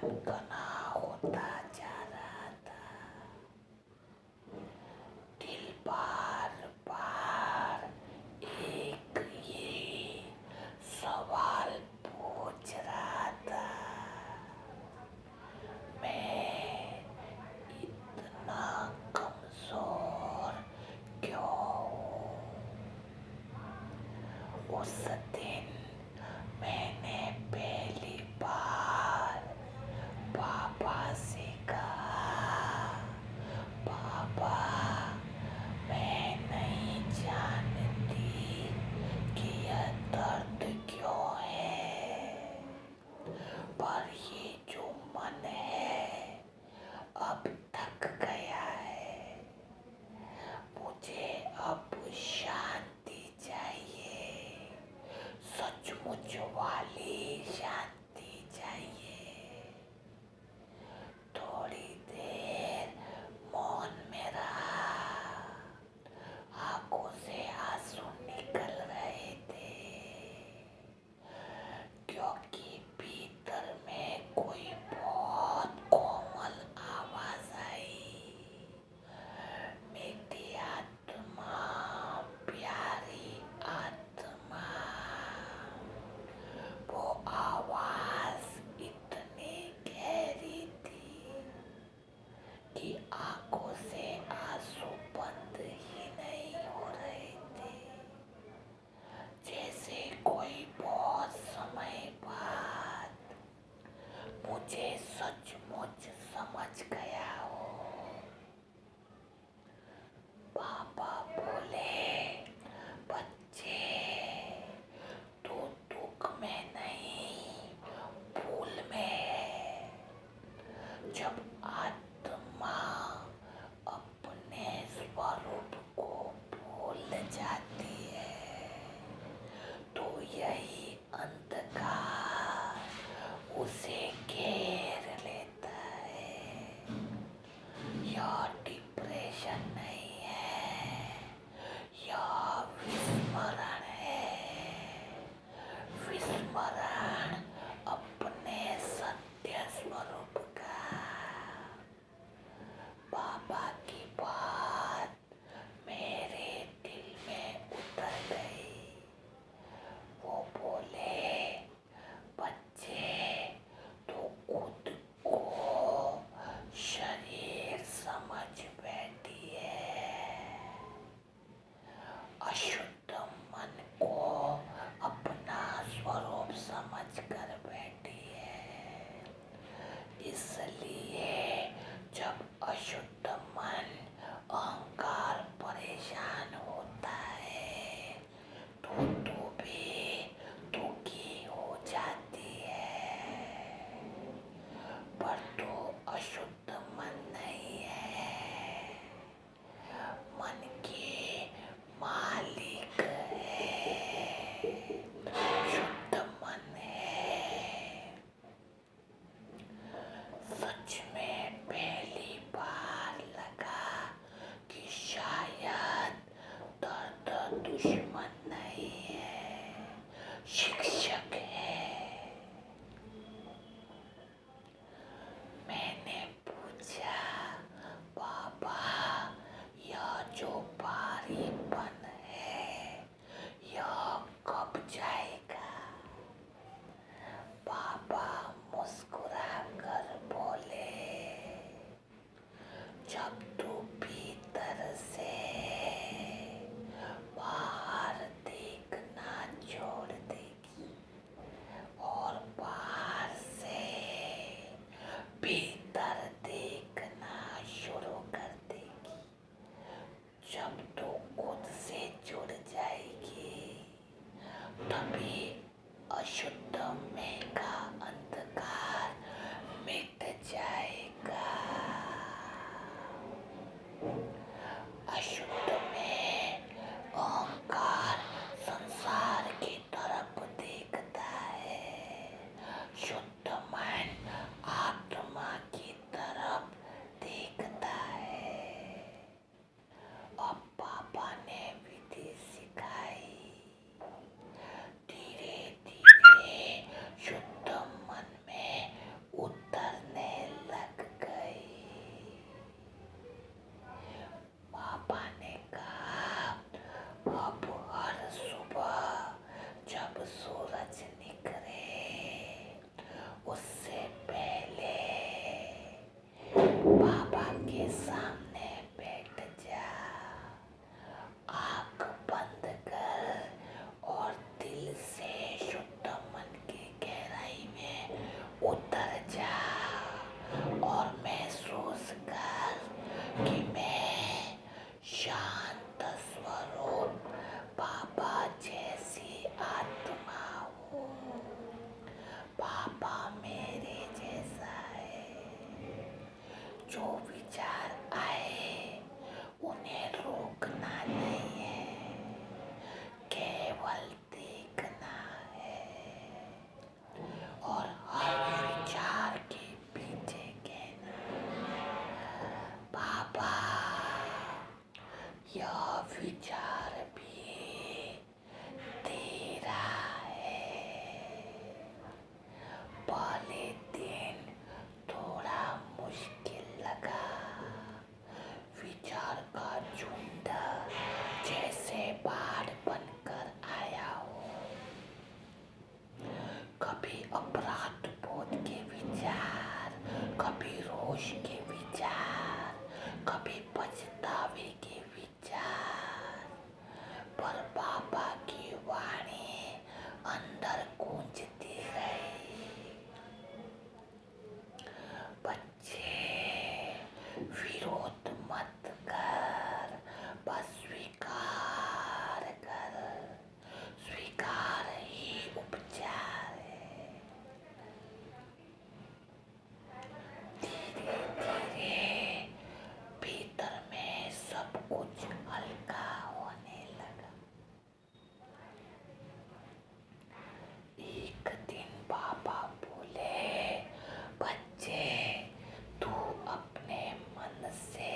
घना होता जा रहा था। दिल बार बार एक ये सवाल पूछ रहा था, मैं इतना कमजोर क्यों हूँ? उस दिन मैंने पहली बार पापा से कहा, पापा मैं नहीं जानती कि यह दर्द क्यों है, पर ये जो मन है अब थक गया है, मुझे अब शांति चाहिए, बाबा के सामने बैठ जा, आँख बंद कर और दिल से शुद्ध मन की गहराई में उतर जा और महसूस कर कि मैं शांत स्वरूप बाबा जैसी आत्मा हूँ। बाबा मेरे जैसा है। जो विचार आए उन्हें रोकना नहीं है, केवल देखना है और हर विचार के पीछे कहना, बाबा यह विचार भी तेरा है। पहले दिन थोड़ा मुश्किल लगा, विचार का झुंड जैसे बाढ़ बनकर आया हो। कभी अपराध बोध के विचार, कभी रोष के विचार, कभी पछतावे के विचार, पर बाबा की वाणी अंदर गूंजती रही, बच्चे विरोध मत कर, बस स्वीकार कर। स्वीकार ही उपचार है। धीरे धीरे भीतर में सब कुछ हल्का होने लगा। एक दिन बाबा बोले, बच्चे तू अपने मन से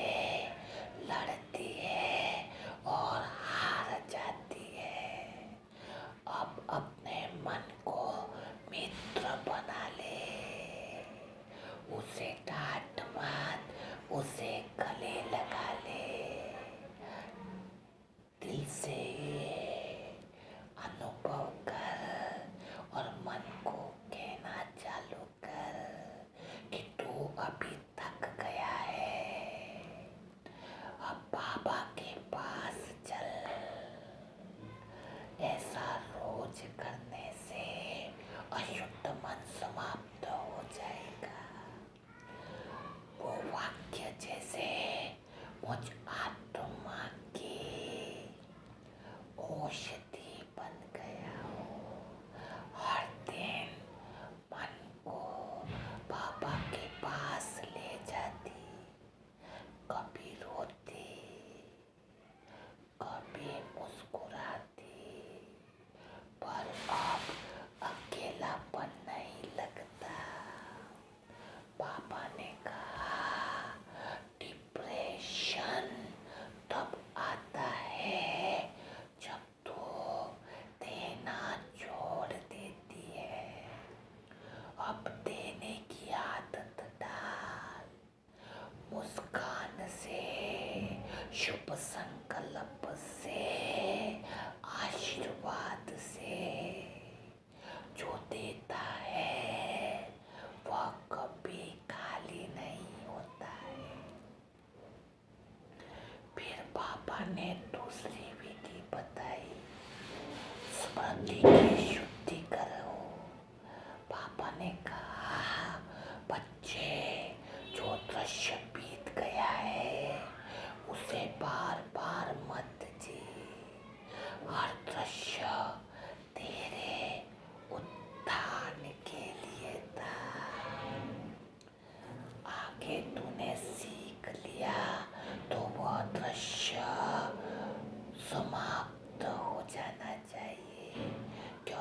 लड़ती है और हार जाती है। अब अपने मन को मित्र बना ले, उसे डांट मत, उसे गले लगा ले। दिल से अनुभव कर और मन को कहना चालू कर कि तू अभी थक गया है, अब बाबा के पास चल। ऐसा रोज करने से अशुद्ध मन समाप्त हो जाएगा। वो वाक्य जैसे मुझ आत्मा की औषधि बन गया हो। हर दिन मन को बाबा के पास ले जाती, कभी रोती, कभी मुस्कुराती, पर अब अकेलापन नहीं लगता। बाबा ने कहा, डिप्रेशन तब आता है जब तू देना छोड़ देती है। अब देने की आदत डाल, मुस्कान से, शुभ संकल्प से, आशीर्वाद से। जो देता है वह कभी खाली नहीं होता है। फिर बाबा ने दूसरी विधि बताई, स्मृति की शुद्धि करो। बाबा ने कहा, बच्चे जो दृश्य बीत गया है उसे बार बार मत जी। हर दृश्य तेरे उत्थान के लिए था। आगे तूने सीख लिया तो वह दृश्य समाप्त हो जाना चाहिए, क्योंकि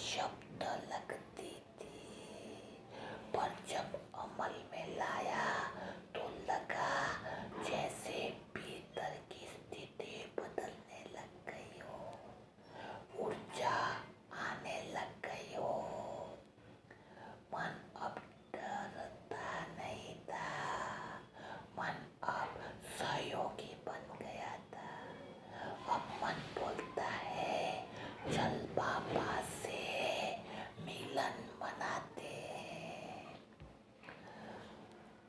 शब्द लगती थी, पर जब अमल में लाया तो लगा जैसे भीतर की स्थिति बदलने लग गई हो, ऊर्जा आने लग गई हो। मन अब डरता नहीं था, मन अब सहयोगी बन गया था। अब मन बोलता है, चल बाबा से मिलन मनाते हैं।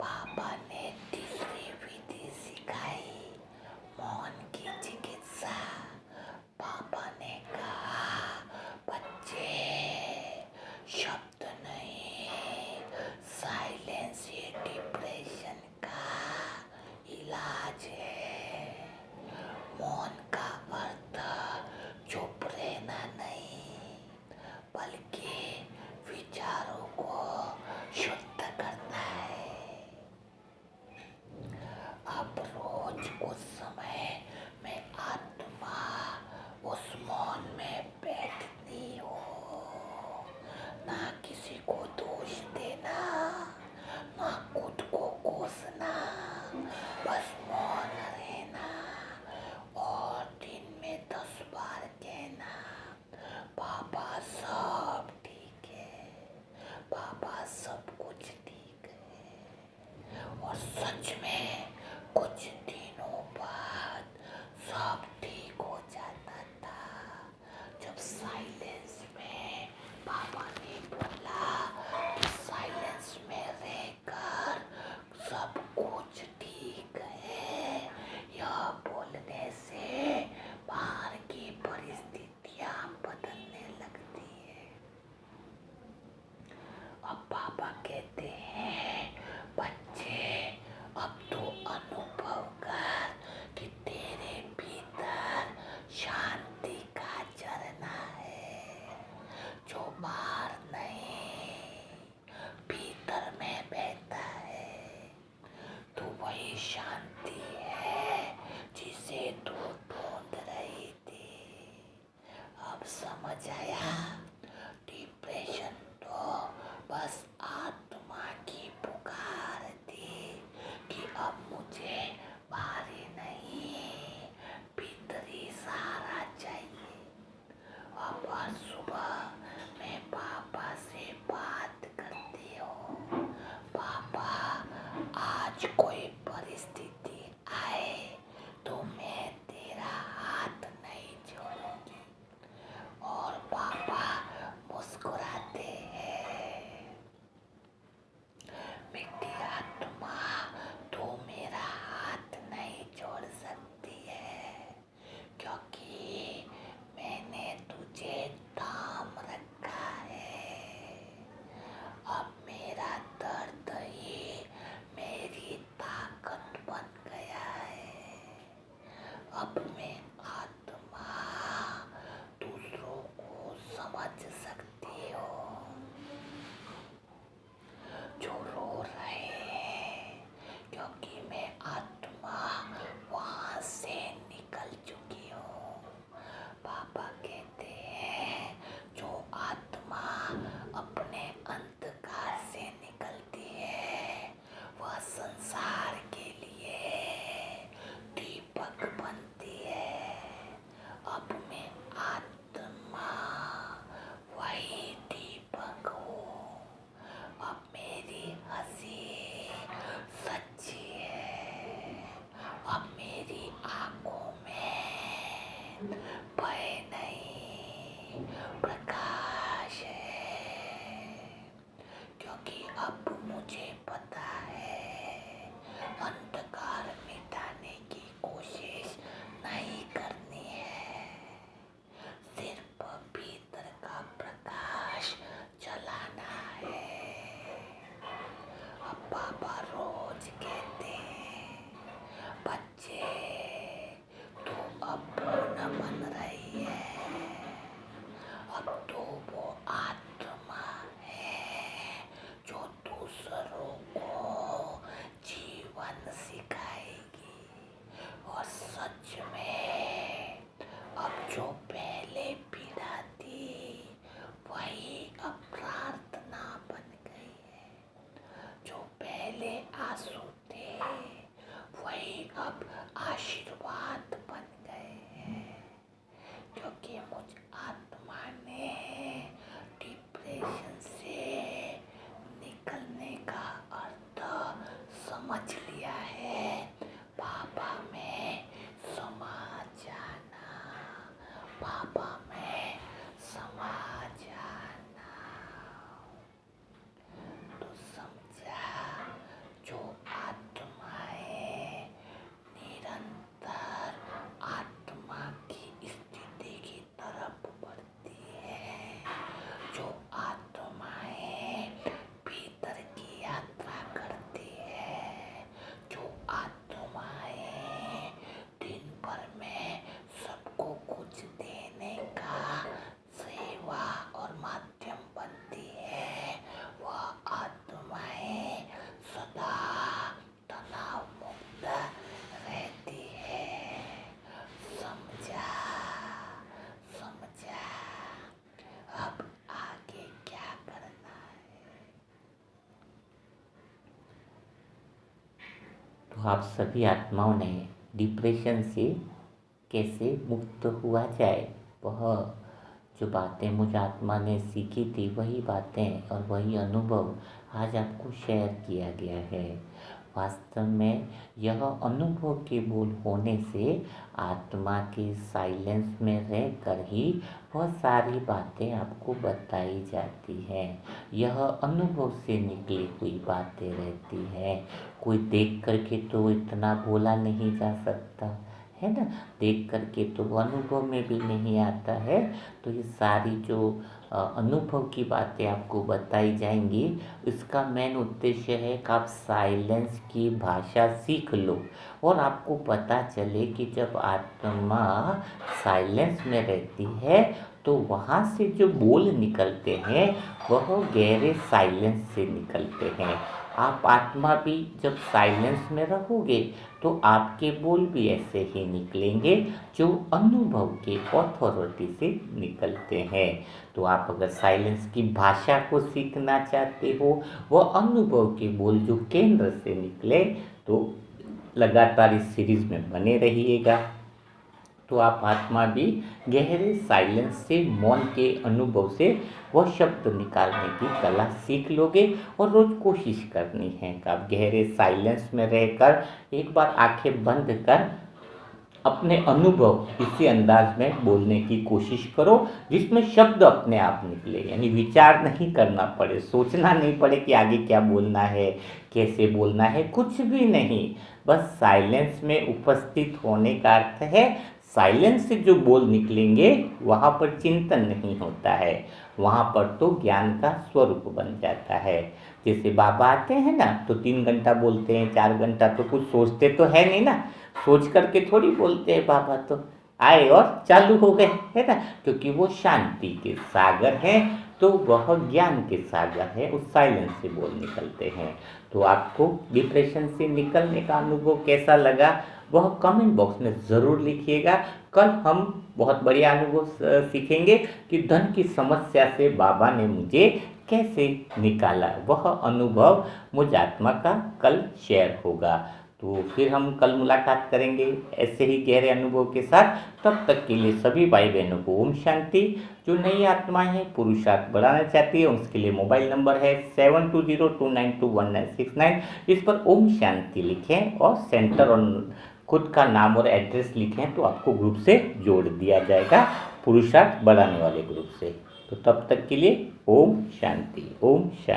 बाबा ने तीसरी विधि सिखाई, मौन की चिकित्सा। बाबा ने कहा, बच्चे, शब्द नहीं, साइलेंस ये डिप्रेशन का इलाज है। मौन का अर्थ चुप रहना नहीं, बल्कि विचारों को शुद्ध करना है। अब रोज कुछ समय में आत्मा उस मौन में बैठती हो, ना किसी को दोष देना, ना खुद को कोसना, बस मौन रहना और दिन में 10 बार कहना, बाबा सब ठीक है, बाबा सब कुछ ठीक है। और सच में कुछ दिनों बाद सब ठीक हो जाता था। जब साइलेंस में बाबा ने बोला कि साइलेंस में रहकर सब कुछ ठीक है, यह बोलने से बाहर की परिस्थितियां बदलने लगती है। अब बाबा कहते हैं, बच्चे, अब तो अनुभव कर कि तेरे भीतर शांति का झरना है, जो बाहर नहीं, भीतर में बहता है। तो वही शांति है जिसे तू ढूंढ रही थी। अब समझ आया, डिप्रेशन तो बस आत्मा की पुकार थी कि अब मुझे बाहरी नहीं, भीतरी सहारा चाहिए। अब हर सुबह मैं बाबा से बात करती हूँ, बाबा, आज कोई परिस्थिति आए तो मैं तेरा हाथ नहीं छोड़ूंगी। और बाबा मुस्कुराते हैं, बेटी आत्मा, तू मेरा हाथ नहीं छोड़ सकती है, क्योंकि मैंने तुझे थाम रखा है। अब मेरा दर्द ही मेरी ताकत बन गया है। अब मैं आत्मा दूसरों को समझ सकती हूँ, जो रो रहे हैं, क्योंकि मैं आत्मा वहाँ से निकल चुकी हूँ। बाबा कहते हैं, जो आत्मा अपने अंधकार से निकलती है, वह संसार के लिए दीपक बनती है। अब मैं आत्मा वही दीपक हूँ। अब मेरी हंसी सच्ची है, अब मेरी आंखों में भय नहीं, प्रकाश है। क्योंकि अब मुझे पता है, अंधकार मिटाने की कोशिश नहीं करनी है, सिर्फ भीतर का प्रकाश जलाना है। अब बाबा रोज कहते हैं, बच्चे, तू अब पूर्ण बन रही है। अब तो वो आत्मा है जो दूसरों को जीवन सिखाएगी। और सच में अब जो पहले पीड़ा थी, वही डिप्रेशन से निकलने का अर्थ समझ लिया है। बाबा में समा जाना, बाबा में समा जाना। तो समझा, जो आत्माएं निरंतर आत्मा की स्थिति की तरफ बढ़ती है, जो आत्माएं भीतर की यात्रा करती है, जो आत्माएं दिन भर में सबको कुछ देने का सेवा और माध्यम बनती है, वह आत्माएं सदा तनाव मुक्त रहती है। समझा, समझा। अब आगे क्या करना है? तो आप सभी आत्माओं ने डिप्रेशन से कैसे मुक्त हुआ जाए, वह जो बातें मुझ आत्मा ने सीखी थी, वही बातें और वही अनुभव आज आपको शेयर किया गया है। वास्तव में यह अनुभव केवल होने से आत्मा के साइलेंस में रहकर ही वह सारी बातें आपको बताई जाती हैं। यह अनुभव से निकली हुई बातें रहती हैं। कोई देख करके तो इतना बोला नहीं जा सकता है ना, देख करके तो अनुभव में भी नहीं आता है। तो ये सारी जो अनुभव की बातें आपको बताई जाएंगी, इसका मेन उद्देश्य है कि आप साइलेंस की भाषा सीख लो और आपको पता चले कि जब आत्मा साइलेंस में रहती है तो वहाँ से जो बोल निकलते हैं वह गहरे साइलेंस से निकलते हैं। आप आत्मा भी जब साइलेंस में रहोगे तो आपके बोल भी ऐसे ही निकलेंगे जो अनुभव के अथॉरिटी से निकलते हैं। तो आप अगर साइलेंस की भाषा को सीखना चाहते हो, वह अनुभव के बोल जो केंद्र से निकले, तो लगातार इस सीरीज में बने रहिएगा। तो आप आत्मा भी गहरे साइलेंस से, मौन के अनुभव से वह शब्द निकालने की कला सीख लोगे। और रोज कोशिश करनी है कि आप गहरे साइलेंस में रहकर एक बार आंखें बंद कर अपने अनुभव इसी अंदाज में बोलने की कोशिश करो जिसमें शब्द अपने आप निकले, यानी विचार नहीं करना पड़े, सोचना नहीं पड़े कि आगे क्या बोलना है, कैसे बोलना है, कुछ भी नहीं। बस साइलेंस में उपस्थित होने का अर्थ है साइलेंस से जो बोल निकलेंगे वहाँ पर चिंतन नहीं होता है, वहाँ पर तो ज्ञान का स्वरूप बन जाता है। जैसे बाबा आते हैं ना तो 3 घंटा बोलते हैं, 4 घंटा, तो कुछ सोचते तो है नहीं ना, सोच करके थोड़ी बोलते हैं। बाबा तो आए और चालू हो गए, है ना, क्योंकि वो शांति के सागर हैं, तो वह ज्ञान के सागर है, उस साइलेंस से बोल निकलते हैं। तो आपको डिप्रेशन से निकलने का अनुभव कैसा लगा वह कमेंट बॉक्स में ज़रूर लिखिएगा। कल हम बहुत बढ़िया अनुभव सीखेंगे कि धन की समस्या से बाबा ने मुझे कैसे निकाला, वह अनुभव मुझ आत्मा का कल शेयर होगा। तो फिर हम कल मुलाकात करेंगे ऐसे ही गहरे अनुभव के साथ। तब तक के लिए सभी भाई बहनों को ओम शांति। जो नई आत्माएं हैं, पुरुषार्थ बढ़ाना चाहती है, उसके लिए मोबाइल नंबर है 7202921969। इस पर ओम शांति लिखें और सेंटर और खुद का नाम और एड्रेस लिखें तो आपको ग्रुप से जोड़ दिया जाएगा, पुरुषार्थ बढ़ाने वाले ग्रुप से। तो तब तक के लिए ओम शांति, ओम शांति।